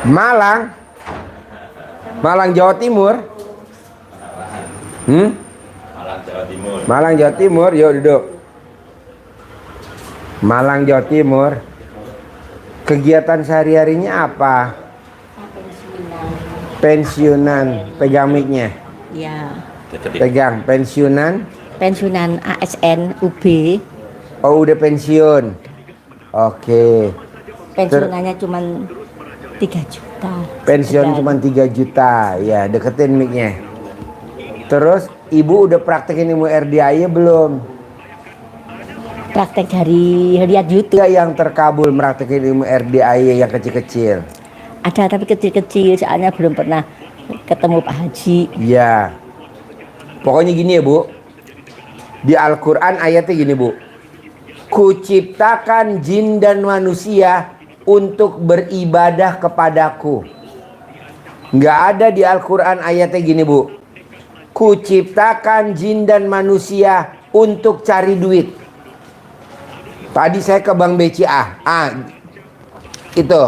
Malang, Malang Jawa Timur. Malang Jawa Timur. Malang Jawa Timur, yuk duduk. Malang Jawa Timur. Kegiatan sehari-harinya apa? Pensiunan. Pegang mic-nya. Ya. Pegang pensiunan. Pensiunan ASN UB. Oh, udah pensiun. Oke. Pensiunannya cuma 3 juta. Pensiun cuma 3 juta. Ya, deketin mic-nya. Terus ibu udah praktekin ilmu RDAY belum? Praktek dari lihat YouTube. Yang terkabul praktekin ilmu RDAY yang kecil-kecil. Ada tapi kecil-kecil, soalnya belum pernah ketemu Pak Haji. Ya. Pokoknya gini ya Bu. Di Al-Quran ayatnya gini Bu. Kuciptakan jin dan manusia untuk beribadah kepadaku. Nggak ada di Al-Quran ayatnya gini Bu. Kuciptakan jin dan manusia untuk cari duit. Tadi saya ke Bank BCA. Itu.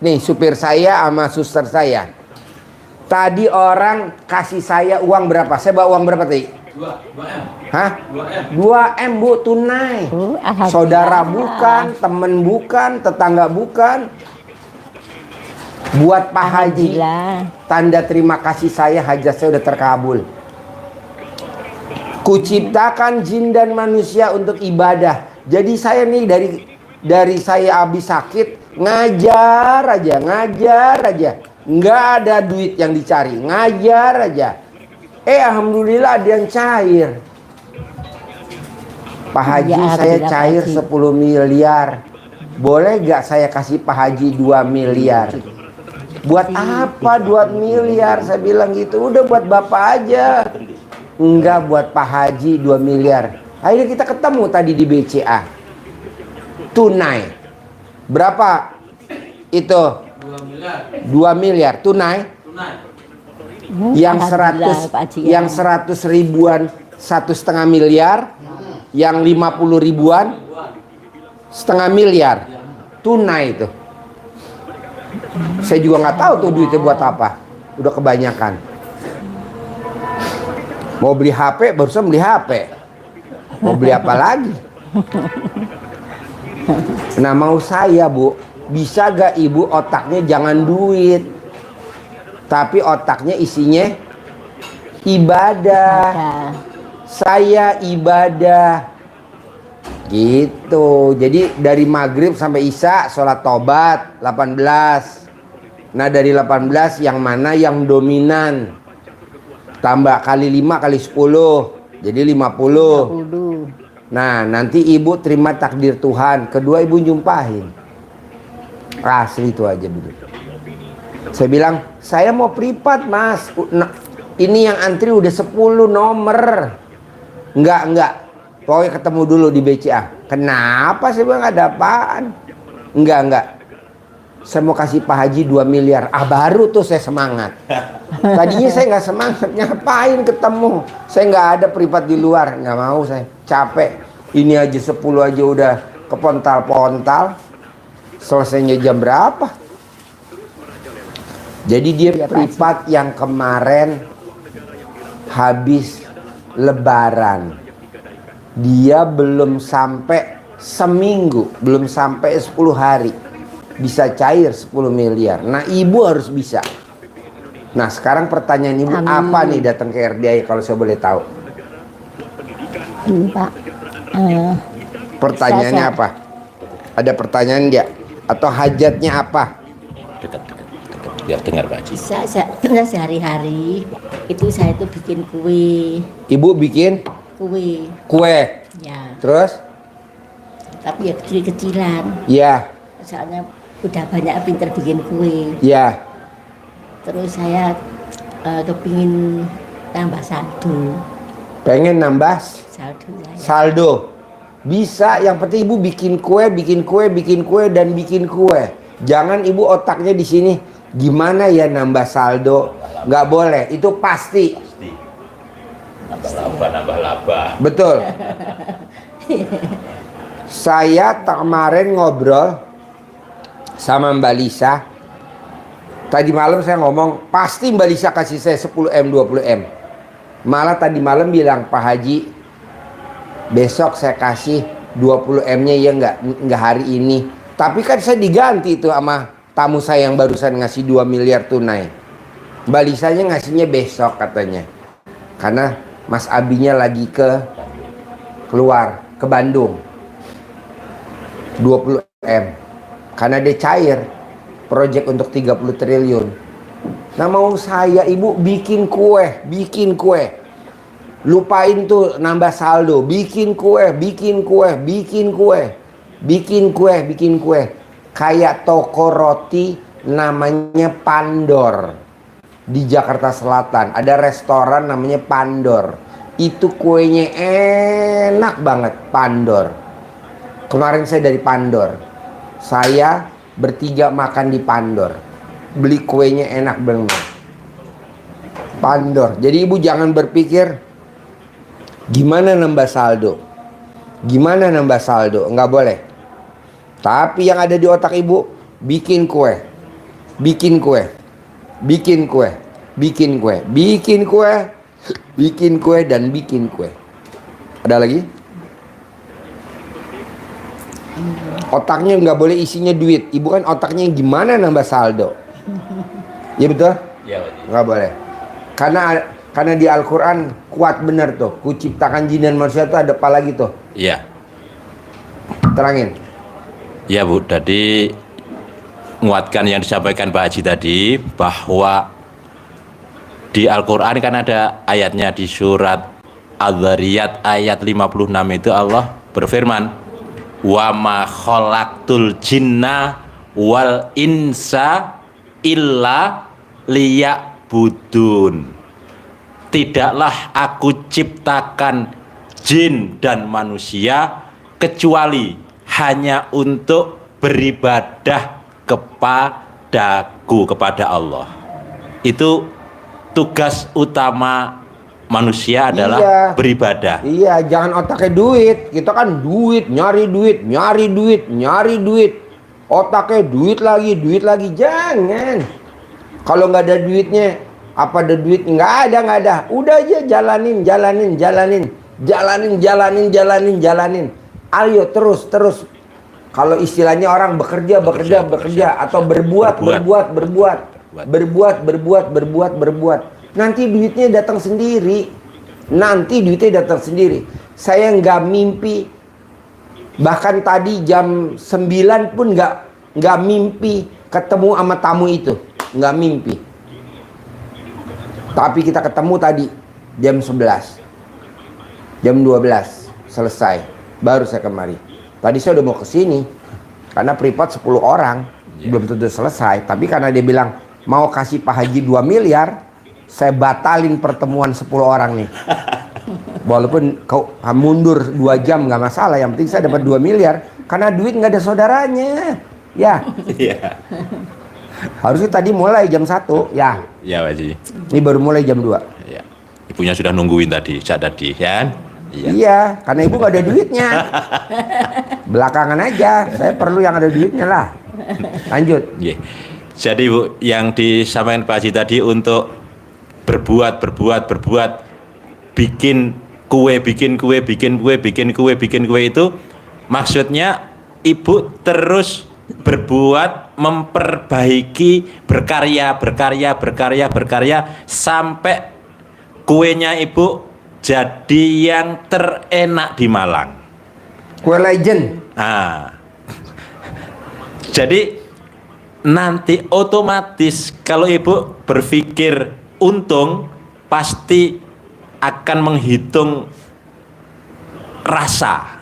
Nih supir saya sama suster saya. Tadi orang kasih saya uang berapa? Saya bawa uang berapa tadi? 2M. Hah? 2M Bu, tunai. Saudara bukan, temen bukan, tetangga bukan. Buat Pak Haji, tanda terima kasih saya, hajat saya udah terkabul. Kuciptakan jin dan manusia untuk ibadah. Jadi saya nih dari saya habis sakit ngajar aja. Nggak ada duit yang dicari, ngajar aja. Alhamdulillah ada yang cair. Pak Haji Ya, saya cair 10 miliar. Boleh gak saya kasih Pak Haji 2 miliar? Buat apa 2 miliar? Saya bilang gitu. Udah buat Bapak aja. Enggak, buat Pak Haji 2 miliar. Akhirnya kita ketemu tadi di BCA. Tunai. Berapa itu? 2 miliar. 2 miliar tunai. Yang 100 ribuan 1,5 miliar, yang 50 ribuan 0,5 miliar tunai itu. Saya juga nggak tahu tuh duitnya buat apa, udah kebanyakan. Mau beli HP, barusan beli HP, mau beli apa lagi? Nah mau saya Bu, bisa gak ibu otaknya jangan duit, tapi otaknya isinya ibadah. Saya ibadah gitu. Jadi dari maghrib sampai isya sholat tobat 18. Nah dari 18 yang mana yang dominan? Tambah kali 5 kali 10 jadi 50. Nah nanti ibu terima takdir Tuhan. Kedua ibu nyumpahin. Asli itu aja begitu. Saya bilang, saya mau privat mas. Nah, ini yang antri udah 10 nomor. Enggak. Pokoknya ketemu dulu di BCA. Kenapa? Saya bilang ada apaan? Enggak. Saya mau kasih Pak Haji 2 miliar. Baru tuh saya semangat. Tadinya saya nggak semangat. Ngapain ketemu? Saya nggak ada privat di luar. Nggak mau saya. Capek. Ini aja 10 aja udah kepontal-pontal. Selesainya jam berapa? Jadi dia privat yang kemarin habis lebaran. Dia belum sampai seminggu, belum sampai 10 hari bisa cair 10 miliar. Nah ibu harus bisa. Nah sekarang pertanyaan ibu, apa nih datang ke RDAY kalau saya boleh tahu? Pak. Pertanyaannya apa? Ada pertanyaan enggak? Atau hajatnya apa? Dekat. Biar dengar Pak Haji. Saya sehari-hari itu saya itu bikin kue. Ibu bikin kue. Ya. Terus? Tapi ya kecil-kecilan. Ya. Soalnya udah banyak pinter bikin kue. Ya. Terus saya kepingin tambah saldo. Pengen nambah saldo saya. saldo. Bisa, yang penting ibu bikin kue, bikin kue, bikin kue, dan bikin kue. Jangan ibu otaknya di sini, gimana ya nambah saldo? Nggak boleh, itu pasti. Pasti. Nambah laba, nambah laba. Betul. Saya kemarin ngobrol sama Mbak Lisa. Tadi malam saya ngomong, pasti Mbak Lisa kasih saya 10M, 20M. Malah tadi malam bilang, Pak Haji, besok saya kasih 20M-nya ya nggak hari ini. Tapi kan saya diganti itu sama tamu saya yang barusan ngasih 2 miliar tunai. Mbak Lisanya ngasihnya besok katanya. Karena Mas Abinya lagi keluar ke Bandung. 20M. Karena dia cair proyek untuk 30 triliun. Nah mau saya ibu bikin kue, bikin kue. Lupain tuh nambah saldo, bikin kue, bikin kue, bikin kue, bikin kue, bikin kue. Kayak toko roti namanya Pandor di Jakarta Selatan. Ada restoran namanya Pandor. Itu kuenya enak banget, Pandor. Kemarin saya dari Pandor. Saya bertiga makan di Pandor. Beli kuenya enak banget. Pandor. Jadi ibu jangan berpikir gimana nambah saldo? Gimana nambah saldo? Nggak boleh. Tapi yang ada di otak ibu, bikin kue. Bikin kue. Bikin kue. Bikin kue. Bikin kue. Bikin kue dan bikin kue. Ada lagi? Otaknya nggak boleh isinya duit. Ibu kan otaknya gimana nambah saldo? Iya betul? Iya, Pak Haji. Nggak boleh. Karena di Al-Quran kuat bener tuh. Kuciptakan jin dan manusia tuh ada apa lagi tuh? Iya. Terangin. Ya Bu, jadi menguatkan yang disampaikan Pak Haji tadi, bahwa di Al-Quran kan ada ayatnya di surat Adz-Dzariyat ayat 56 itu Allah berfirman, wa ma khalaqtul jinna wal insa illa liya'budun. Tidaklah aku ciptakan jin dan manusia kecuali hanya untuk beribadah kepadaku, kepada Allah. Itu tugas utama manusia adalah beribadah. Iya, jangan otaknya duit. Kita kan duit, nyari duit, nyari duit, nyari duit. Otaknya duit lagi, jangan. Kalau nggak ada duitnya, apa ada duit? Nggak ada. Udah aja jalanin. Ayo terus. Kalau istilahnya orang bekerja atau berbuat. Nanti duitnya datang sendiri. Saya nggak mimpi. Bahkan tadi jam 9 pun nggak mimpi ketemu sama tamu itu. Nggak mimpi. Tapi kita ketemu tadi jam 11. Jam 12 selesai. Baru saya kemari. Tadi saya udah mau kesini. Karena Freeport 10 orang. Belum tentu selesai. Tapi karena dia bilang mau kasih Pak Haji 2 miliar. Saya batalin pertemuan 10 orang nih. Walaupun kau mundur 2 jam nggak masalah. Yang penting saya dapat 2 miliar. Karena duit nggak ada saudaranya. Ya. Iya. Harusnya tadi mulai jam 1. Ya. Ya Pak Haji. Ini baru mulai jam 2. Ya. Ibunya sudah nungguin tadi, saat tadi, ya kan? Iya, karena ibu gak ada duitnya. Belakangan aja. Saya perlu yang ada duitnya lah. Lanjut. Iya. Jadi Bu, yang disampaikan Pak Haji tadi untuk berbuat, bikin kue itu maksudnya ibu terus berbuat, memperbaiki, berkarya sampai kuenya ibu jadi yang terenak di Malang. Kue legend. Nah, jadi nanti otomatis kalau ibu berpikir untung, pasti akan menghitung rasa,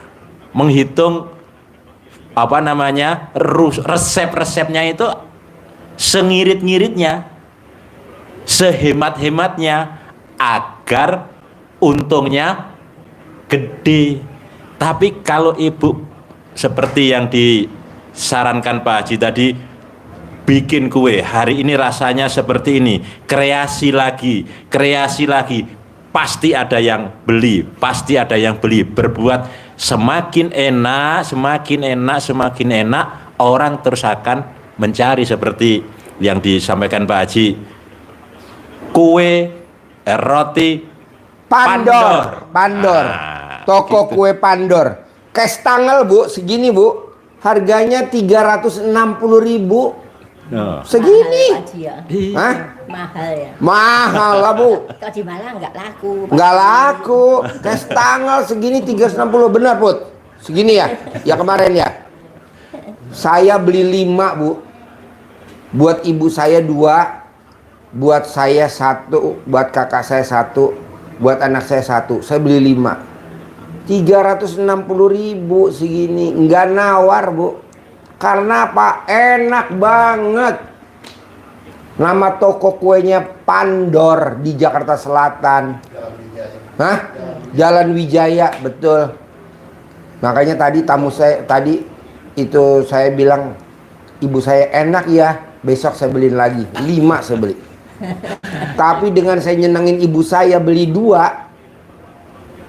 menghitung resep-resepnya itu sengirit-ngiritnya, sehemat-hematnya, agar untungnya gede. Tapi kalau ibu seperti yang disarankan Pak Haji tadi, bikin kue hari ini rasanya seperti ini, kreasi lagi, pasti ada yang beli, berbuat semakin enak, orang terus akan mencari seperti yang disampaikan Pak Haji, kue roti Pandor. Nah, Toko gitu. kue Pandor. Kestangel Bu, segini Bu. Harganya 360.000. Oh. Segini. Mahal, Pak Haji, ya. Hah? Mahal ya. Mahal lah Bu. Kalau di Malang nggak laku. Pak Nggak Haji. laku. Kestangel segini 360, benar Put? Segini ya? Ya kemarin ya. Saya beli 5 Bu. Buat ibu saya 2, buat saya 1, buat kakak saya 1, buat anak saya 1. Saya beli 5. 360.000 segini. Nggak nawar Bu. Karena apa? Enak banget. Nama toko kuenya Pandor di Jakarta Selatan. Hah? Jalan Wijaya, betul. Makanya tadi tamu saya tadi itu saya bilang, ibu saya enak ya, besok saya beliin lagi. 5 saya beli. Tapi dengan saya nyenengin ibu saya beli 2.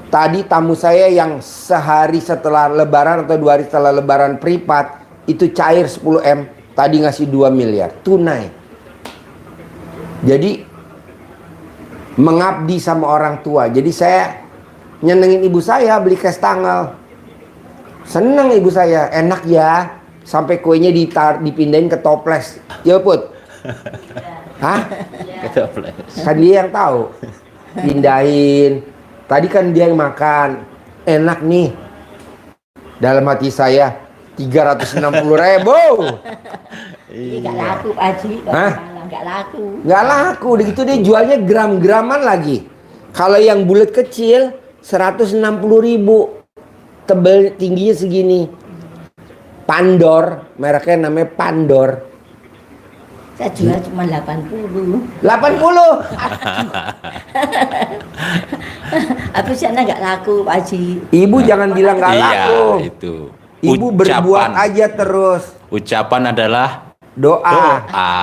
Tadi tamu saya yang sehari setelah lebaran atau 2 hari setelah lebaran privat itu cair 10M, tadi ngasih 2 miliar tunai. Jadi mengabdi sama orang tua. Jadi saya nyenengin ibu saya beli kestangel. Seneng ibu saya, enak ya. Sampai kuenya dipindahin ke toples. Ya Put? Hah? Kan dia yang tahu. Pindahin. Tadi kan dia yang makan. Enak nih. Dalam hati saya 360.000. Ini nggak laku Pak Haji. Kalau Hah? di Malang nggak laku. Nggak laku. Begitu dia jualnya gram-graman lagi. Kalau yang bulat kecil 160.000. Tebel tingginya segini. Pandor, mereknya namanya Pandor. Saya jual cuma 80. 80. Tapi sana nggak laku Pak Haji. Ibu jangan bilang nggak laku. Iya, itu. Ibu berbuat aja terus. Ucapan adalah Doa. doa.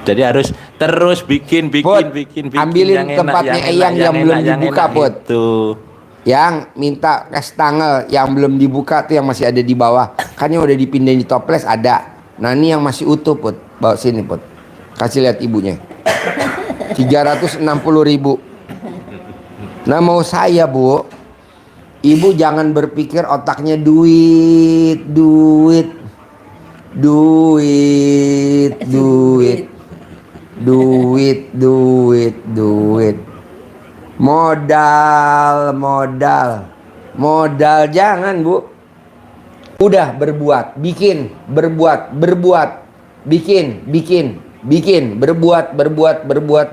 Jadi harus terus bikin Put, ambilin tempatnya Eyang yang belum dibuka, Put. Itu. Yang minta kestangel yang belum dibuka tuh yang masih ada di bawah. Kan yang udah dipindahin di toples ada. Nah ini yang masih utuh Put. Bawa sini Put. Kasih lihat ibunya. 360.000. Nah mau saya Bu, ibu jangan berpikir otaknya duit. Modal jangan Bu. Udah berbuat, bikin, berbuat, bikin,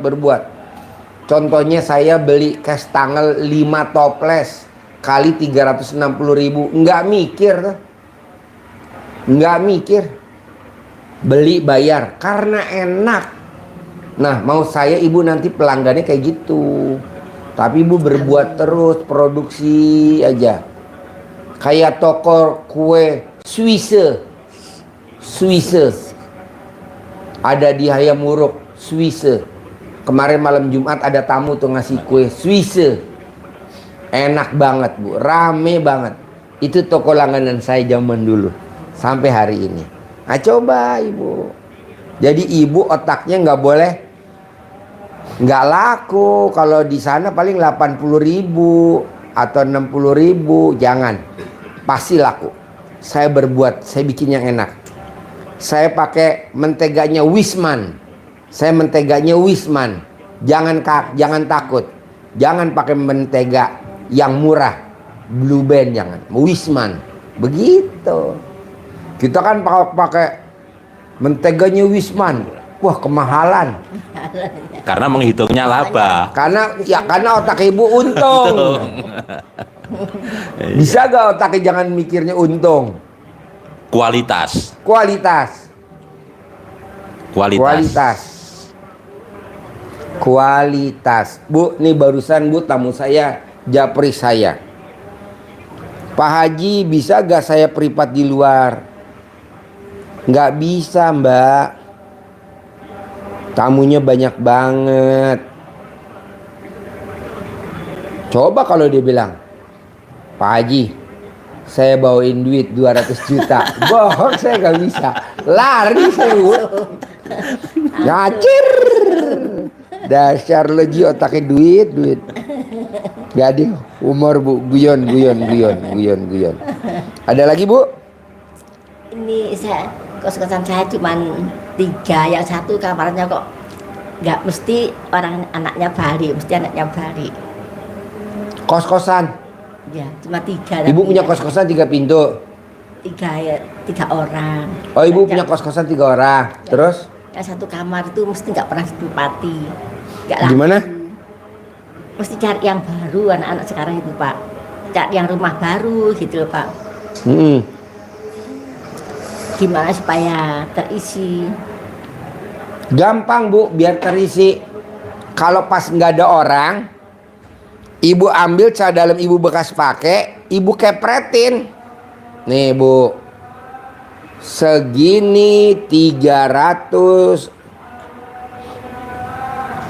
berbuat. Contohnya saya beli kestangel 5 toples kali 360.000, nggak mikir, beli bayar karena enak. Nah mau saya ibu nanti pelanggannya kayak gitu, tapi ibu berbuat terus, produksi aja. Kayak toko kue Swiss ada di Hayamuruk Swiss. Kemarin malam Jumat ada tamu tuh ngasih kue Swiss. Enak banget Bu, rame banget. Itu toko langganan saya zaman dulu sampai hari ini. Nah coba ibu. Jadi ibu otaknya nggak boleh nggak laku. Kalau di sana paling 80.000 atau 60.000, jangan. Pasti laku. Saya berbuat, saya bikin yang enak. Saya pakai menteganya Wisman. Jangan takut. Jangan pakai mentega yang murah. Blue Band jangan. Wisman. Begitu. Kita kan pakai menteganya Wisman. Wah, kemahalan. Karena menghitungnya laba. Karena otak ibu untung. Bisa gak otaknya jangan mikirnya untung? Kualitas. Kualitas. Bu, nih barusan Bu tamu saya japri saya. Pak Haji bisa gak saya privat di luar? Nggak bisa Mbak. Tamunya banyak banget. Coba kalau dia bilang, Pak Haji, saya bawain duit 200 juta. Bohong, saya nggak bisa. Lari saya Bu. Ngacir. Dasar lo Ji, otaknya duit. Gak ada umur Bu, guyon. Ada lagi Bu? Ini saya kos-kosan saya cuma 3, yang satu kamarnya kok nggak mesti orang anaknya Bali, mesti anaknya Bali. Kos-kosan. Ya, cuma 3. Ibu punya kos-kosan 3 pintu. 3 orang. Oh, Ibu punya kos-kosan 3 orang. Terus? Yang satu kamar itu mesti nggak pernah ditempati. Nggak Gimana? laku. Mesti cari yang baru anak-anak sekarang itu Pak. Cari yang rumah baru gitu loh Pak. Gimana supaya terisi? Gampang Bu, biar terisi. Kalau pas nggak ada orang, Ibu ambil celana dalam Ibu bekas pakai, Ibu kepretin. Nih Bu, segini 300.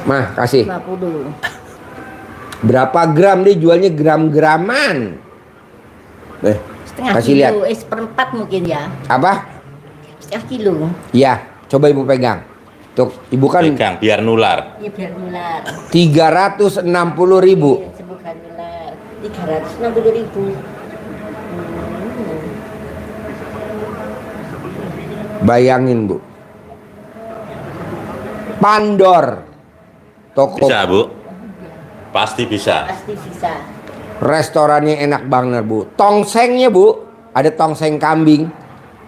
Mah kasih. 50. Berapa gram dia jualnya gram-graman. Setengah kasih kilo, lihat. seperempat mungkin ya. Apa? Setengah kilo. Ya, coba Ibu pegang. Tuh, Ibu kan Pegang biar nular. Iya biar nular. 360.000. Iya, semoga nular. 360.000. Bayangin Bu, Pandor, toko Bisa Bu? Pasti bisa. Pasti bisa. restorannya enak banget Bu. Tongsengnya Bu, ada tongseng kambing,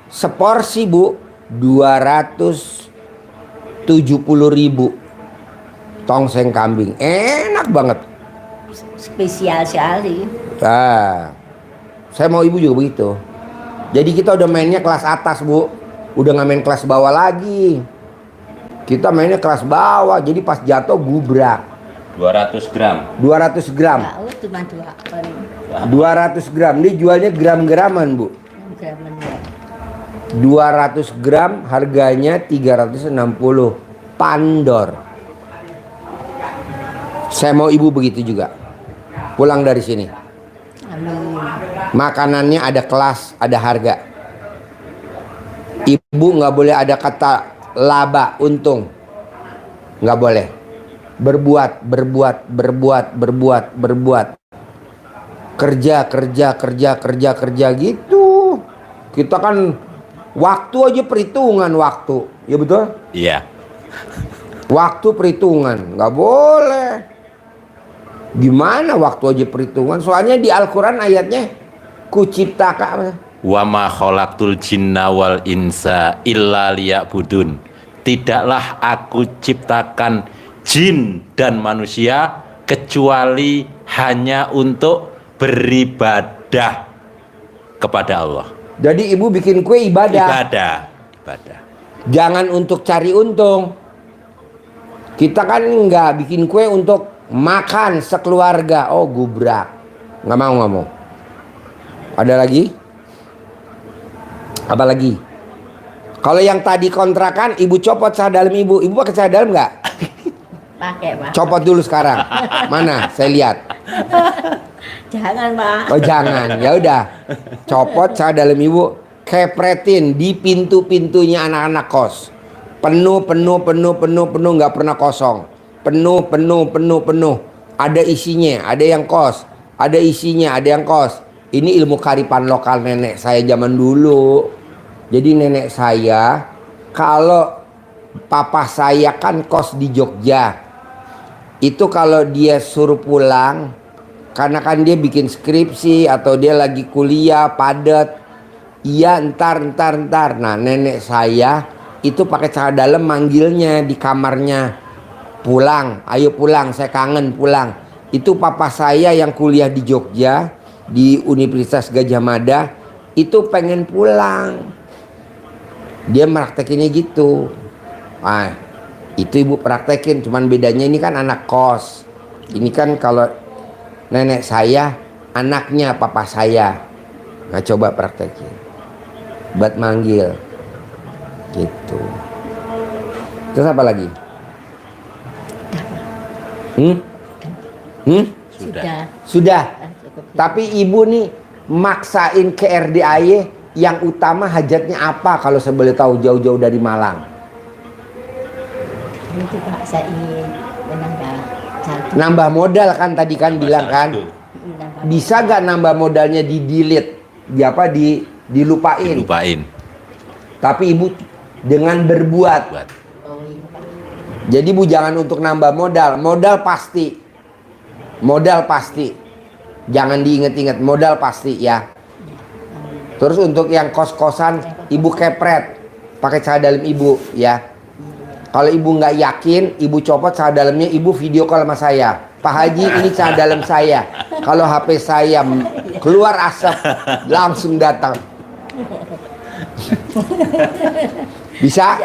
seporsi Bu 270.000. Tongseng kambing, enak banget. Spesial sekali. Nah, saya mau Ibu juga begitu. Jadi kita udah mainnya kelas atas Bu, udah nggak main kelas bawah lagi. Kita mainnya kelas bawah, jadi pas jatuh gubrak. 200 gram. 200 gram. Tahu cuma 2 200 gram, ini jualnya gram-graman Bu. graman ya. 200 gram harganya 360. Pandor. Saya mau Ibu begitu juga. Pulang dari sini, Amin. makanannya ada kelas, ada harga. Ibu nggak boleh ada kata laba, untung. Nggak boleh. Berbuat. Kerja gitu. Kita kan waktu aja perhitungan waktu. Ya betul? Iya. Waktu perhitungan. Nggak boleh. Gimana waktu aja perhitungan? Soalnya di Al-Quran ayatnya kuciptakan. Wa ma khalaqtul jinna wal insa illa liya'budun. Tidaklah aku ciptakan jin dan manusia kecuali hanya untuk beribadah kepada Allah. Jadi Ibu bikin kue ibadah. Ibadah. Jangan untuk cari untung. Kita kan nggak bikin kue untuk makan sekeluarga. Oh gubrak. Nggak mau. Ada lagi? Apa lagi? Kalau yang tadi kontrakan, Ibu copot celana dalam Ibu. Ibu pakai celana dalam nggak? Pakai Pak. Copot dulu sekarang. Mana? Saya lihat. Jangan Pak. Oh jangan. Ya udah. Copot celana dalam Ibu. Kepretin di pintu-pintunya anak-anak kos. Penuh. Nggak pernah kosong. Penuh. Ada isinya. Ada yang kos. Ada isinya. Ada yang kos. Ini ilmu kearifan lokal nenek saya zaman dulu. Jadi nenek saya, kalau papa saya kan kos di Jogja, itu kalau dia suruh pulang, karena kan dia bikin skripsi atau dia lagi kuliah padat, iya ntar. Nah nenek saya itu pakai celana dalam manggilnya di kamarnya, pulang, ayo pulang, saya kangen pulang. Itu papa saya yang kuliah di Jogja di Universitas Gadjah Mada, itu pengen pulang. Dia meraktekinnya gitu. Nah, Itu ibu praktekin, cuman bedanya ini kan anak kos. Ini kan kalau nenek saya, anaknya papa saya. Nah coba praktekin. Buat manggil. Gitu. Terus apa lagi? Sudah. Sudah. Cukup. Tapi ibu nih maksain ke RDAY, yang utama hajatnya apa kalau saya boleh tahu, jauh-jauh dari Malang? Itu Pak, saya ingin menambah satu. Nambah modal kan tadi kan bilang kan. Menambah Bisa gak nambah modalnya di delete? Dilupain. Dilupain. Tapi ibu dengan berbuat. Buat. oh, iya, Pak. Jadi ibu jangan untuk nambah modal. Modal pasti. Modal pasti. Jangan diinget-inget, modal pasti ya. Terus untuk yang kos-kosan, ibu kepret. Pakai celana dalam ibu ya. Kalau ibu nggak yakin, ibu copot celana dalamnya, ibu video call sama saya. Pak Haji, ini celana dalam saya. Kalau HP saya keluar asap, langsung datang. Bisa?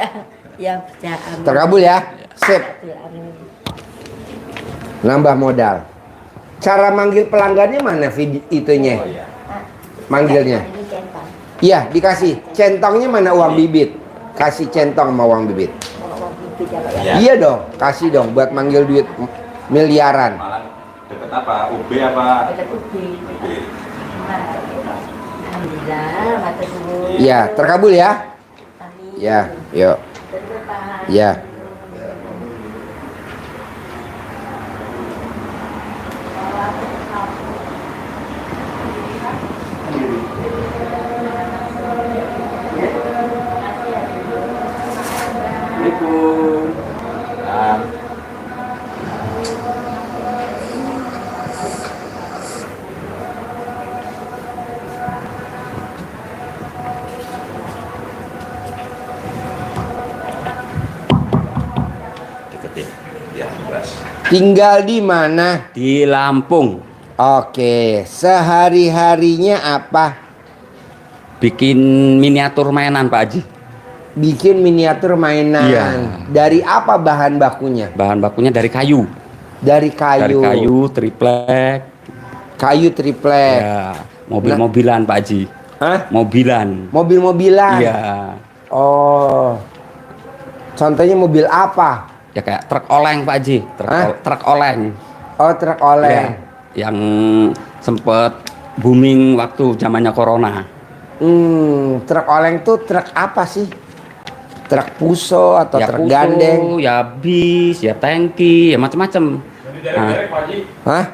Ya, bisa. amin. Terkabul ya? Sip. Amin. Nambah modal. Cara manggil pelanggannya mana video itunya? Manggilnya. Ini centang. Iya, dikasih. Centongnya mana uang bibit? Kasih centong sama uang bibit. Mau bibit ya, Pak, ya. Ya. Iya dong, kasih dong buat manggil duit miliaran. Malang deket apa? UB apa? Dekat ubi. Alhamdulillah, matur nuwun. Iya, terkabul ya? Amin. Ya, yuk. Betul, Pak. Ya. Assalamualaikum. Deketin. Ya, keras. Tinggal di mana? Di Lampung, Oke, sehari-harinya apa? bikin miniatur mainan Pak Haji. Bikin miniatur mainan. Iya. Dari apa bahan bakunya? Bahan bakunya dari kayu. Dari kayu. Dari kayu, triplek. Kayu triplek. Ya, mobil-mobilan Pak Haji. Hah? Mobilan. Mobil-mobilan. Iya. Oh. Contohnya mobil apa? Ya kayak truk oleng Pak Haji. Hah? Truk oleng. Oh, truk oleng. Ya, yang sempet booming waktu zamannya corona. Truk oleng tuh truk apa sih? Truk puso atau Ya truk kutu, gandeng? ya bis, ya tangki, ya macam-macam. Nah, Hah?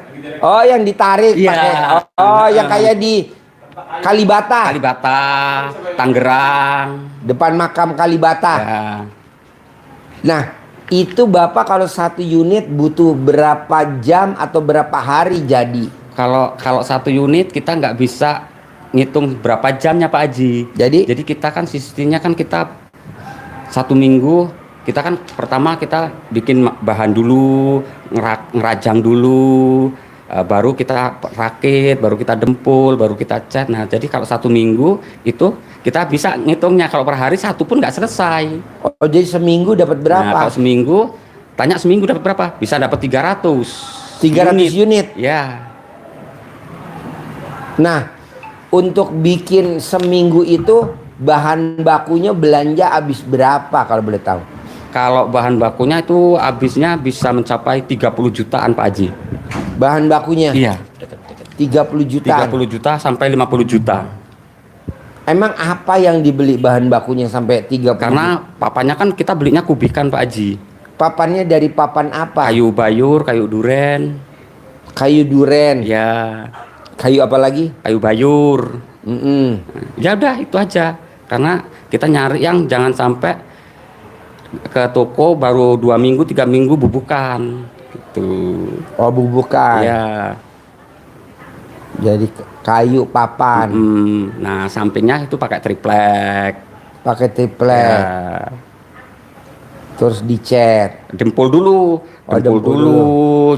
Oh, yang ditarik Iya. pakai. Oh, yang kayak di Kalibata. Kalibata, Tangerang. Depan makam Kalibata. Ya. Nah, itu Bapak kalau satu unit butuh berapa jam atau berapa hari jadi? Kalau satu unit kita nggak bisa ngitung berapa jamnya Pak Haji. Jadi kita kan sistemnya kan kita satu minggu kita kan pertama kita bikin bahan dulu, ngerajang dulu, baru kita rakit, baru kita dempul, baru kita cat. Nah jadi kalau satu minggu itu kita bisa ngitungnya, kalau per hari satu pun nggak selesai. oh, jadi seminggu dapat Nah, berapa? kalau seminggu, tanya seminggu dapat berapa? Bisa dapat 300. 300 unit. Ya. Nah, untuk bikin seminggu itu bahan bakunya belanja habis berapa kalau boleh tahu? Kalau bahan bakunya itu habisnya bisa mencapai 30 jutaan Pak Haji. Bahan bakunya Iya. 30 juta. 30 juta sampai 50 juta. Emang apa yang dibeli bahan bakunya sampai 30? Karena papannya kan kita belinya kubikan Pak Haji. Papannya dari papan apa? Kayu bayur, kayu duren. Kayu duren. Ya, Kayu apa lagi? kayu bayur. Ya udah itu aja. Karena kita nyari yang jangan sampai ke toko baru 2 minggu 3 minggu bubukan gitu. Oh, bubukan. Ya. Jadi kayu papan. Nah sampingnya itu pakai triplek. Pakai triplek. Ya. Terus dicat. Dempul dulu, Oh, dempul dempul dulu,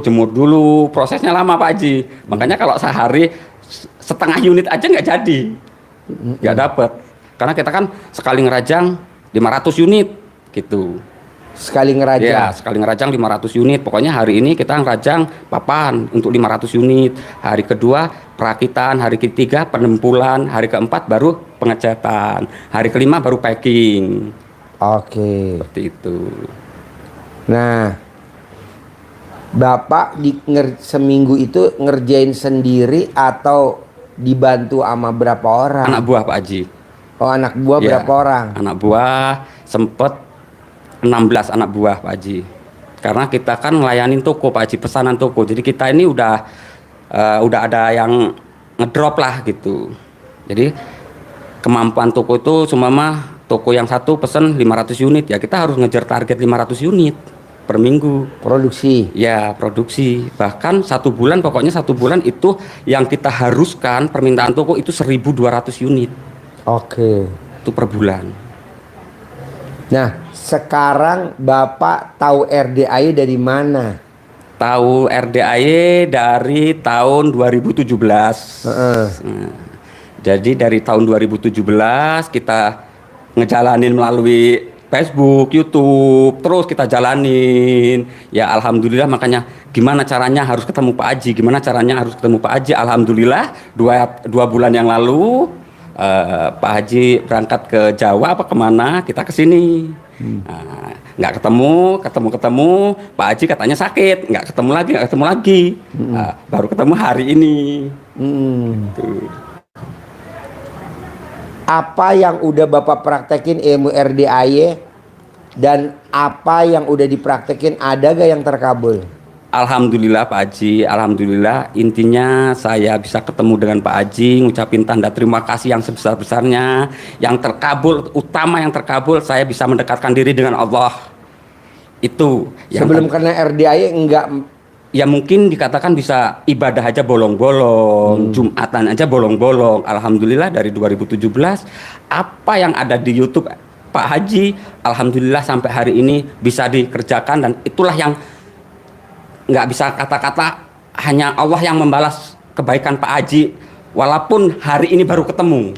jemur dulu, prosesnya lama Pak Haji. Makanya kalau sehari setengah unit aja nggak jadi, nggak dapet. Karena kita kan sekali ngerajang 500 unit gitu. Sekali Ya, ngerajang. sekali ngerajang 500 unit. Pokoknya hari ini kita ngerajang papan untuk 500 unit. Hari kedua perakitan, hari ketiga penempulan, hari keempat baru pengecatan, hari kelima baru packing. Oke. Seperti itu. Nah, Bapak seminggu itu ngerjain sendiri atau dibantu sama berapa orang? Anak buah Pak Haji. Oh, anak buah Ya, berapa orang? Anak buah sempet 16 anak buah Pak Haji. Karena kita kan ngelayanin toko Pak Haji, pesanan toko. Jadi kita ini udah ada yang ngedrop lah gitu. Jadi kemampuan toko itu seumpama toko yang satu pesen 500 unit, ya kita harus ngejar target 500 unit per minggu. Produksi. Ya, produksi. Bahkan pokoknya satu bulan itu yang kita haruskan permintaan toko itu 1.200 unit. Oke. Itu per bulan. Nah, sekarang Bapak tahu RDAY dari mana? Tahu RDAY dari tahun 2017. Heeh. Nah, jadi dari tahun 2017 kita ngejalanin melalui Facebook, YouTube, terus kita jalanin. Ya alhamdulillah, makanya gimana caranya harus ketemu Pak Haji, gimana caranya harus ketemu Pak Haji. Alhamdulillah dua bulan yang lalu Pak Haji berangkat ke Jawa apa kemana, kita ke sini. Nah, nggak ketemu, Pak Haji katanya sakit, nggak ketemu lagi. Nah, baru ketemu hari ini. Tuh. Apa yang udah Bapak praktekin ilmu RDAY dan apa yang udah dipraktekin, ada gak yang terkabul? Alhamdulillah Pak Haji, alhamdulillah, intinya saya bisa ketemu dengan Pak Haji, ngucapin tanda terima kasih yang sebesar-besarnya. Yang terkabul, utama yang terkabul, saya bisa mendekatkan diri dengan Allah. Itu yang Sebelum kena RDAY enggak? ya mungkin dikatakan bisa ibadah aja bolong-bolong, Jumatan aja bolong-bolong. Alhamdulillah dari 2017 apa yang ada di YouTube Pak Haji, alhamdulillah sampai hari ini bisa dikerjakan, dan itulah yang nggak bisa kata-kata, hanya Allah yang membalas kebaikan Pak Haji walaupun hari ini baru ketemu.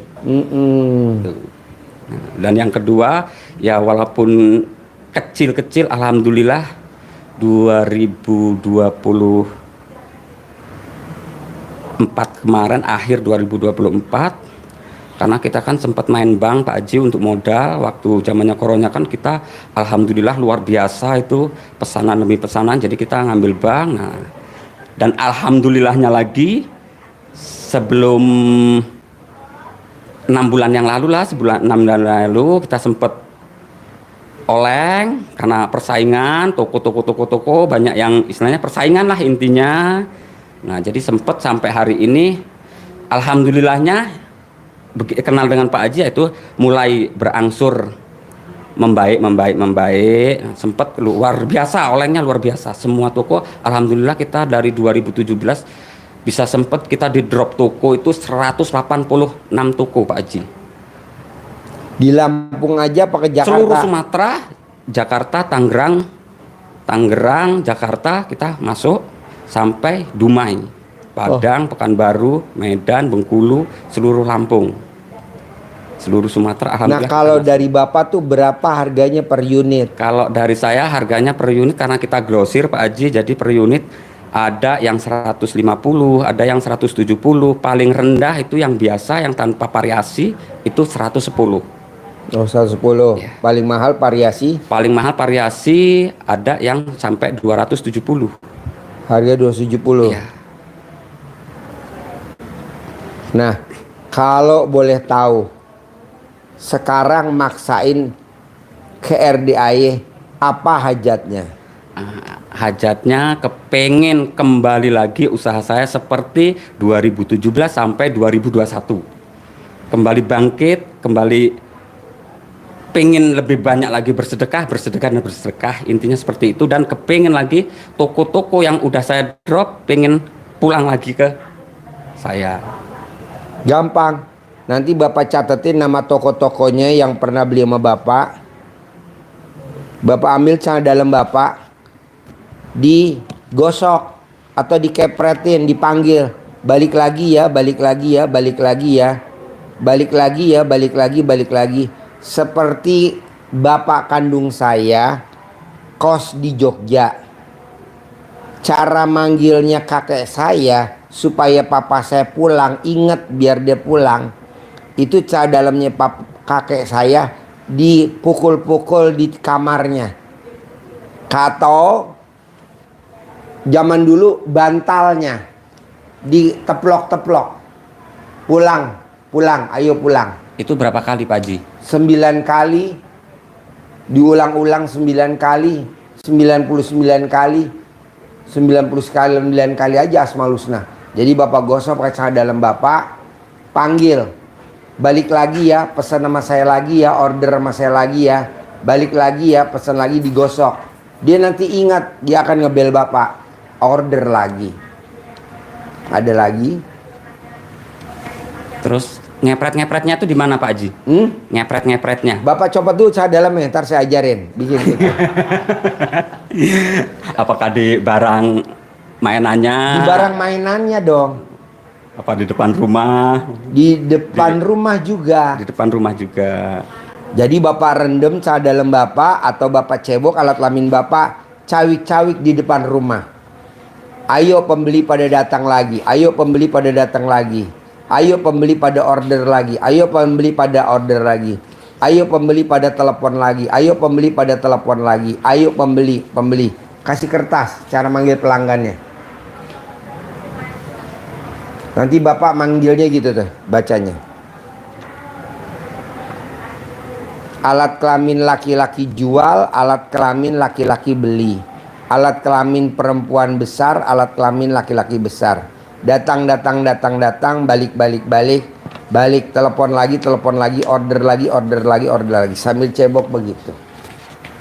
Tuh. Dan yang kedua ya walaupun kecil-kecil, alhamdulillah 2024 kemarin, akhir 2024, karena kita kan sempat main bank Pak Haji untuk modal waktu zamannya corona, kan kita alhamdulillah luar biasa itu pesanan demi pesanan, jadi kita ngambil bank. Nah, dan alhamdulillahnya lagi sebelum 6 bulan yang lalu lah, 6 bulan lalu kita sempat oleng karena persaingan toko banyak yang istilahnya persaingan lah intinya. Nah, jadi sempat sampai hari ini alhamdulillahnya kenal dengan Pak Haji itu mulai berangsur membaik. Sempat luar biasa, olengnya luar biasa. Semua toko alhamdulillah kita dari 2017 bisa sempat kita di drop toko itu 186 toko Pak Haji. Di Lampung aja apa ke Jakarta? Seluruh Sumatera, Jakarta, Tangerang, Jakarta kita masuk sampai Dumai, Padang, Pekanbaru, Medan, Bengkulu, seluruh Lampung, seluruh Sumatera. Nah, Alhamdulillah. kalau dari Bapak tuh berapa harganya per unit? Kalau dari saya harganya per unit karena kita grosir Pak Haji, jadi per unit ada yang 150, ada yang 170, paling rendah itu yang biasa yang tanpa variasi itu 110. Oh, 110. Ya. Paling mahal variasi? Paling mahal variasi ada yang sampai 270. Harga 270. Ya. Nah, kalau boleh tahu, sekarang maksain ke RDAY, apa hajatnya? Hajatnya kepengen kembali lagi usaha saya seperti 2017 sampai 2021. Kembali bangkit, kembali pengen lebih banyak lagi bersedekah, intinya seperti itu. Dan kepengen lagi toko-toko yang udah saya drop, pengen pulang lagi ke saya. Gampang. Nanti Bapak catetin nama toko-tokonya yang pernah beli sama Bapak. Bapak ambil celana dalam Bapak, digosok atau dikepretin, dipanggil. Balik lagi ya, balik lagi ya, balik lagi ya. Balik lagi ya, balik lagi. Seperti bapak kandung saya kos di Jogja. Cara manggilnya kakek saya supaya papa saya pulang, inget biar dia pulang. Itu cara dalamnya kakek saya dipukul-pukul di kamarnya. Atau zaman dulu bantalnya diteplok-teplok. Pulang, pulang, ayo pulang. Itu berapa kali Pak Haji? 9 kali, diulang-ulang 9 kali, 99 kali. 99 kali aja Asmaul Husna. Jadi bapak gosok pakai celana dalam bapak, panggil, balik lagi ya, pesan sama saya lagi ya, order sama saya lagi ya, balik lagi ya, pesan lagi, digosok. Dia nanti ingat, dia akan ngebel bapak, order lagi. Ada lagi. Terus ngepret-ngepretnya tuh di mana Pak Haji? Ngepret-ngepretnya. Bapak copot dulu celana dalamnya, ntar saya ajarin bikin gitu. Apakah di barang mainannya? Di barang mainannya dong. Apa di depan rumah? Di depan rumah juga. Di depan rumah juga. Jadi bapak rendem celana dalam bapak atau bapak cebok alat kelamin bapak, cawik-cawik di depan rumah. Ayo pembeli pada datang lagi. Ayo pembeli pada datang lagi. Ayo pembeli pada order lagi. Ayo pembeli pada order lagi. Ayo pembeli pada telepon lagi. Ayo pembeli pada telepon lagi. Ayo pembeli. Kasih kertas cara manggil pelanggannya. Nanti bapak manggilnya gitu tuh bacanya. Alat kelamin laki-laki jual, alat kelamin laki-laki beli. Alat kelamin perempuan besar, alat kelamin laki-laki besar. Datang, balik, telepon lagi, order lagi, sambil cebok begitu.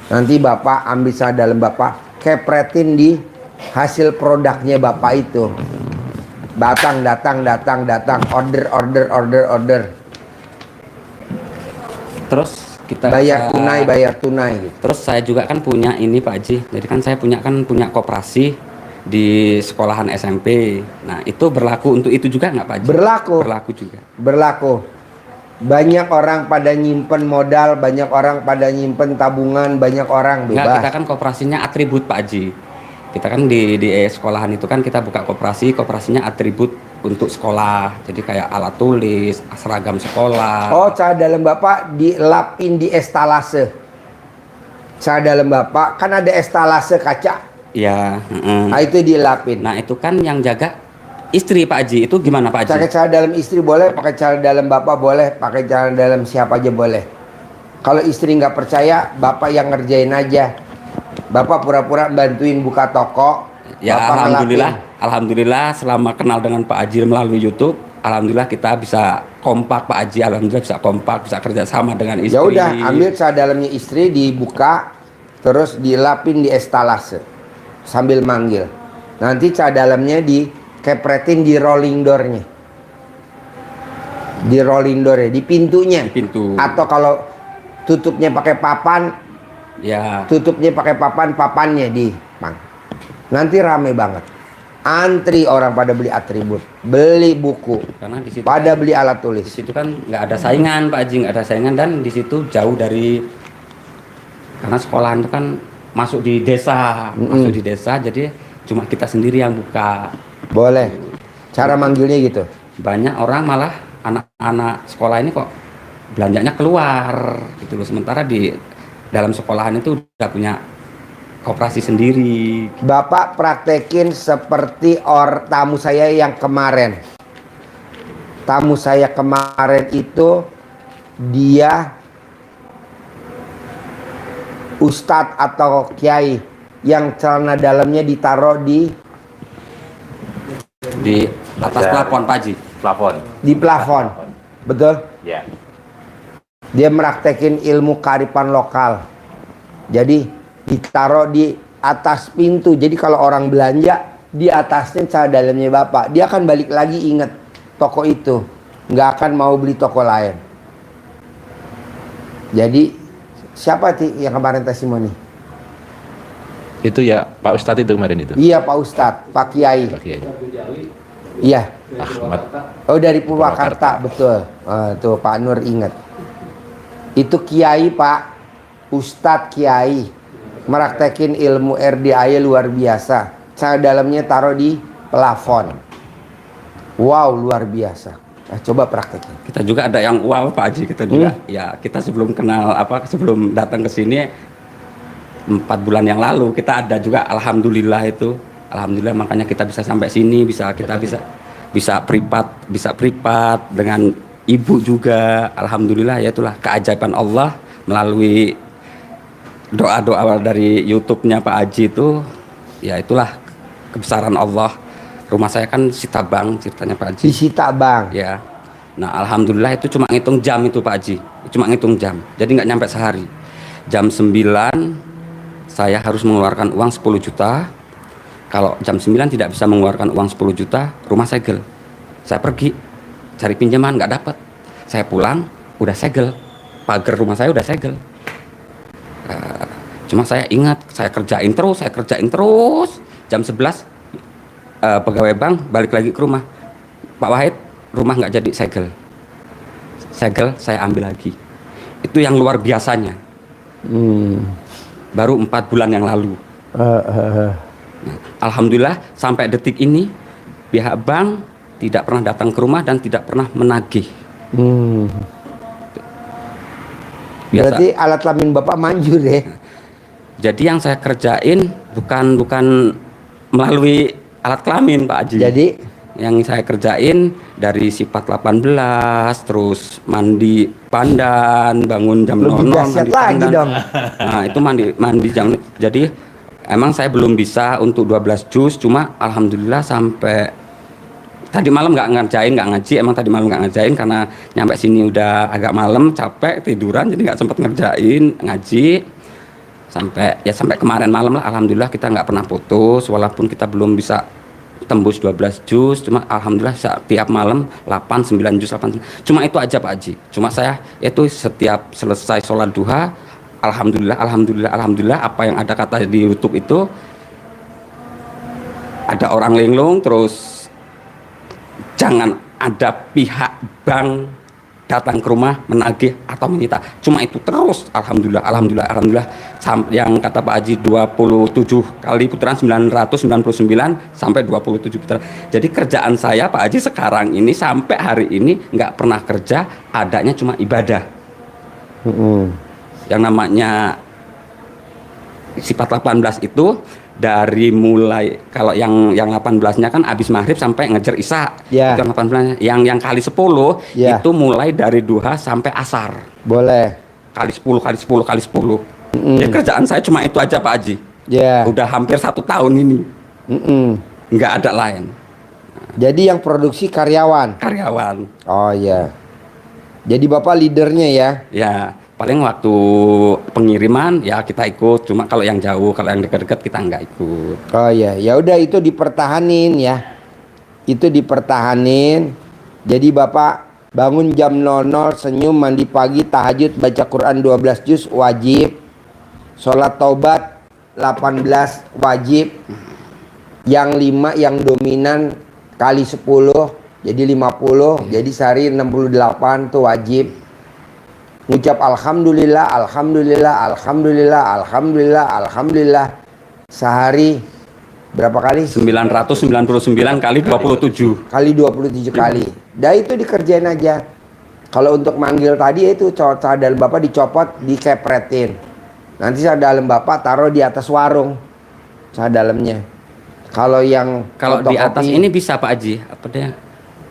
Nanti bapak ambil celana dalam bapak, kepretin di hasil produknya bapak itu. Datang, order. Terus kita Bayar tunai gitu. Terus saya juga kan punya ini Pak Haji. Jadi kan saya punya koperasi di sekolahan SMP. Nah, itu berlaku untuk itu juga nggak Pak Haji? Berlaku juga. Berlaku. Banyak orang pada nyimpen modal, banyak orang pada nyimpen tabungan, banyak orang bebas. Nggak, kita kan koperasinya atribut Pak Haji. Kita kan di sekolahan itu kan kita buka koperasinya atribut untuk sekolah. Jadi kayak alat tulis, seragam sekolah. Oh, celana dalam bapak dilapin di estalase. Celana dalam bapak kan ada estalase kaca. Ya, Nah, itu dilapin. Nah, itu kan yang jaga istri Pak Haji. Itu gimana Pak Haji? Pakai celana dalam istri boleh, pakai celana dalam bapak boleh, pakai celana dalam siapa aja boleh. Kalau istri nggak percaya, bapak yang ngerjain aja. Bapak pura-pura bantuin buka toko. Ya, bapak alhamdulillah selama kenal dengan Pak Haji melalui YouTube, alhamdulillah kita bisa kompak Pak Haji, alhamdulillah bisa kompak, bisa kerjasama dengan istri. Ya udah, ambil celana dalamnya istri dibuka, terus dilapin di estalase sambil manggil. Nanti celana dalamnya dikepretin di rolling door-nya. Di rolling door-nya, di pintunya. Di pintu. Atau kalau tutupnya pakai papan, ya. Tutupnya pakai papannya di pang. Nanti rame banget. Antri orang pada beli atribut, beli buku, Karena di situ pada beli alat tulis. di situ kan nggak ada saingan Pak Haji, nggak ada saingan, dan di situ jauh dari, karena sekolahan itu kan masuk di desa, jadi cuma kita sendiri yang buka. Boleh. Cara manggilnya gitu. Banyak orang malah anak-anak sekolah ini kok belanjanya keluar gitu loh, sementara di dalam sekolahan itu udah punya koperasi sendiri. Bapak praktekin seperti tamu saya yang kemarin. Tamu saya kemarin itu dia ustadz atau kiai yang celana dalamnya ditaruh di atas plafon Pak Haji. Di plafon. Betul? Ya. Dia meraktekin ilmu kearifan lokal. Jadi ditaruh di atas pintu. Jadi kalau orang belanja, di atasnya celana dalamnya bapak. Dia akan balik lagi ingat toko itu. Nggak akan mau beli toko lain. Jadi siapa yang kemarin testimoni? Itu ya Pak Ustadz itu kemarin itu. Iya Pak Ustadz, Pak Kiai. Pak Kiai. Iya. Ahmad. Oh dari Purwakarta, betul. Tuh Pak Nur ingat. Itu Kiai Pak, Ustadz Kiai. meraktekin ilmu RDAY luar biasa. Cara dalamnya taruh di plafon. Wow, luar biasa. Nah, coba praktekin. Kita juga ada yang wow Pak Haji, kita juga ya kita sebelum kenal sebelum datang ke sini 4 bulan yang lalu kita ada juga, alhamdulillah itu. Alhamdulillah makanya kita bisa sampai sini, kita bisa privat dengan ibu juga. Alhamdulillah, ya itulah keajaiban Allah melalui doa-doa dari YouTube-nya Pak Haji itu. Ya itulah kebesaran Allah. Rumah saya kan Sitabang ceritanya Pak Haji. Di Sitabang. Ya. Nah, alhamdulillah itu cuma ngitung jam itu Pak Haji. Cuma ngitung jam. Jadi nggak nyampe sehari. Jam 9 saya harus mengeluarkan uang 10 juta. Kalau jam 9 tidak bisa mengeluarkan uang 10 juta, rumah segel. Saya pergi cari pinjaman, nggak dapat. Saya pulang, udah segel. Pagar rumah saya udah segel. Cuma saya ingat, saya kerjain terus. Jam 11 pegawai bank balik lagi ke rumah. Pak Wahid, rumah nggak jadi segel. Segel saya ambil lagi. Itu yang luar biasanya. Baru 4 bulan yang lalu. Nah, alhamdulillah sampai detik ini pihak bank tidak pernah datang ke rumah dan tidak pernah menagih. Berarti alat kelamin Bapak manjur ya? Jadi yang saya kerjain bukan melalui alat kelamin Pak Haji. Jadi yang saya kerjain dari sifat 18, terus mandi pandan, bangun jam 00, lebih dahsyat mandi lagi pandan. dong. Nah, itu mandi jam. Jadi emang saya belum bisa untuk 12 juz, cuma alhamdulillah sampai tadi malam nggak ngaji. Emang tadi malam nggak ngerjain karena nyampe sini udah agak malam, capek tiduran, jadi nggak sempat ngerjain ngaji. Sampai kemarin malam lah, alhamdulillah kita nggak pernah putus, walaupun kita belum bisa tembus 12 juz, cuma alhamdulillah setiap malam 8, 9 juz, 8. Cuma itu aja Pak Haji. Cuma saya itu setiap selesai sholat duha, alhamdulillah apa yang ada kata di YouTube itu, ada orang linglung, terus jangan ada pihak bank datang ke rumah menagih atau menyita. Cuma itu terus, alhamdulillah. Yang kata Pak Haji 27 kali putaran 999 sampai 27 putaran. Jadi kerjaan saya Pak Haji sekarang ini sampai hari ini nggak pernah kerja, adanya cuma ibadah. Yang namanya sifat 18 itu dari mulai, kalau yang 18-nya kan habis maghrib sampai ngejar isya. Ya. Itu yang 18-nya. Yang kali 10 Ya. itu mulai dari duha sampai asar. Boleh. Kali 10. Jadi kerjaan saya cuma itu aja Pak Haji. Ya. Udah hampir 1 tahun ini. Nggak ada lain. Jadi yang produksi karyawan. Oh iya. Jadi Bapak leadernya ya? Ya, paling waktu pengiriman ya kita ikut, cuma kalau yang jauh, kalau yang dekat-dekat kita nggak ikut. Oh iya, ya udah itu dipertahanin ya. Itu dipertahanin. Jadi Bapak bangun jam 00, senyum, mandi pagi, tahajud, baca Quran 12 juz wajib. Sholat taubat 18 wajib. Yang 5 yang dominan kali 10 jadi 50, jadi sehari 68 tuh wajib. Ngucap alhamdulillah sehari berapa kali? 999 kali 27 kali. Dah itu dikerjain aja. Kalau untuk manggil tadi itu cara dalam Bapak dicopot, dikepretin. Nanti cara dalam Bapak taruh di atas warung. Cara dalamnya. Kalau di atas ini bisa Pak Haji, apa dia?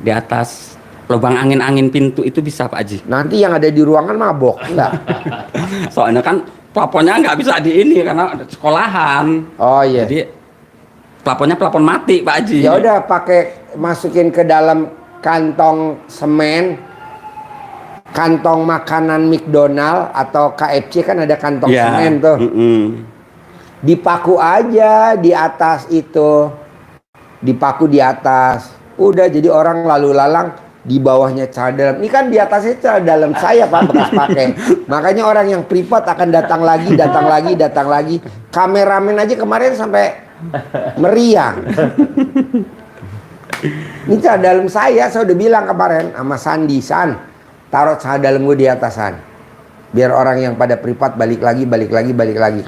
Di atas lubang angin pintu itu bisa Pak Haji. Nanti yang ada di ruangan mabok, enggak? Soalnya kan plafonnya nggak bisa di ini karena ada sekolahan. Oh iya. Jadi plafonnya plafon mati Pak Haji. Ya udah pakai masukin ke dalam kantong semen, kantong makanan McDonald atau KFC kan ada kantong semen tuh. Dipaku aja di atas itu. Dipaku di atas. Udah jadi orang lalu lalang di bawahnya celana dalam. Ini kan di atasnya celana dalam saya Pak bekas pakai. Makanya orang yang privat akan datang lagi. Kameramen aja kemarin sampai meriang. Ini celana dalam saya udah bilang kemarin sama Sandi, San, taruh celana dalam gue di atasan. Biar orang yang pada privat balik lagi. Kan balik lagi.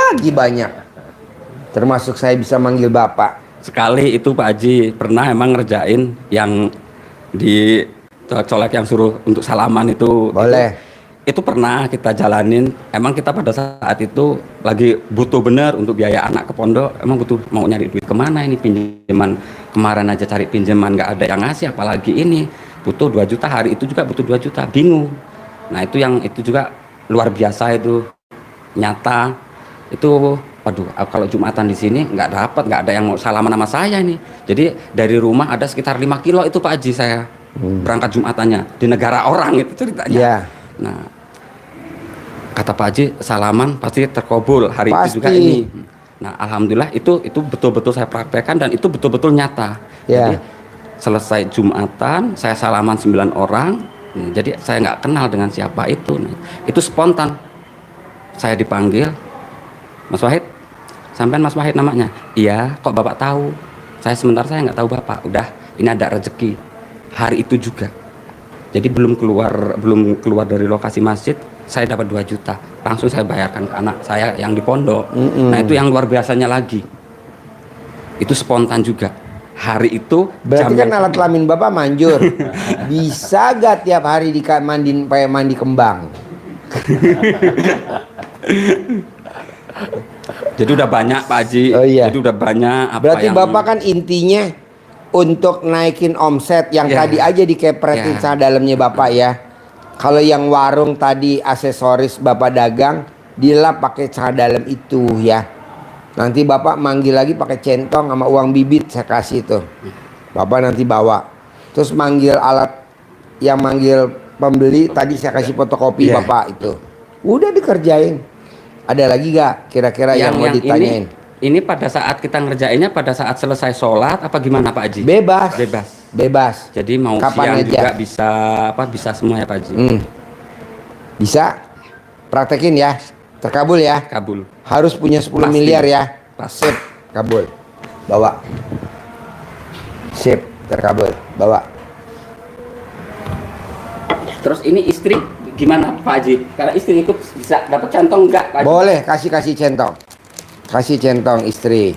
lagi banyak. Termasuk saya bisa manggil Bapak. Sekali itu Pak Haji pernah emang ngerjain yang di colek yang suruh untuk salaman itu. Boleh. Itu pernah kita jalanin. Emang kita pada saat itu lagi butuh bener untuk biaya anak ke pondok. Emang butuh, mau nyari duit kemana ini, pinjaman kemarin aja cari pinjaman nggak ada yang ngasih, apalagi ini butuh 2 juta, hari itu juga butuh 2 juta, bingung. Nah itu yang itu juga luar biasa, itu nyata. Itu waduh, kalau Jumatan di sini nggak dapat, nggak ada yang mau salaman sama saya nih. Jadi dari rumah ada sekitar 5 kilo itu Pak Haji saya berangkat Jumatannya di negara orang itu ceritanya. Ya. Nah, kata Pak Haji salaman pasti terkabul hari Pasti. itu juga ini. Nah, alhamdulillah itu betul-betul saya praktekkan dan itu betul-betul nyata. Ya. Jadi selesai Jumatan saya salaman 9 orang. Nah, jadi saya nggak kenal dengan siapa itu. Nah, itu spontan. Saya dipanggil, Mas Wahid, sampean Mas Wahid namanya. Iya, kok Bapak tahu? Saya nggak tahu Bapak. Udah, ini ada rezeki. Hari itu juga. Jadi belum keluar dari lokasi masjid, saya dapat 2 juta. Langsung saya bayarkan ke anak saya yang di pondok. Nah, itu yang luar biasanya lagi. Itu spontan juga. Hari itu Berarti jam kan yang- alat kelamin Bapak manjur. Bisa gak tiap hari mandi kembang? Jadi udah banyak Pak Haji. Oh, iya. Jadi udah banyak apa Berarti yang Bapak kan intinya untuk naikin omset yang Ya. tadi aja dikepretin Ya. sama dalamnya Bapak ya. Kalau yang warung tadi aksesoris Bapak dagang, dilap pakai cara dalam itu ya. Nanti Bapak manggil lagi pakai centong sama uang bibit saya kasih tuh. Bapak nanti bawa. Terus manggil alat yang manggil pembeli tadi saya kasih fotokopi Ya. Bapak itu. Udah dikerjain. Ada lagi gak kira-kira yang mau ditanyain? ini pada saat kita ngerjainnya pada saat selesai sholat apa gimana Pak Haji? Bebas. Bebas. Bebas. Jadi mau Kapan siang aja. juga bisa semua ya Pak Haji. Bisa praktekin ya. Terkabul ya. Kabul. Harus punya 10 Pasti. miliar ya. Pasti. Sip, kabul. Bawa. Sip, terkabul. Bawa. Terus ini istri gimana Pak Haji? Karena istri ikut bisa dapat centong enggak Pak Haji? Boleh kasih centong. Kasih centong istri.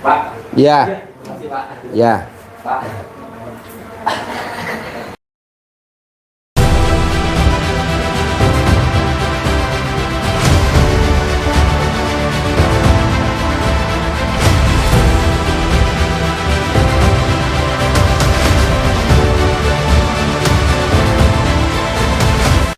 Pak. Ya, Makasih Pak. ya. Pak.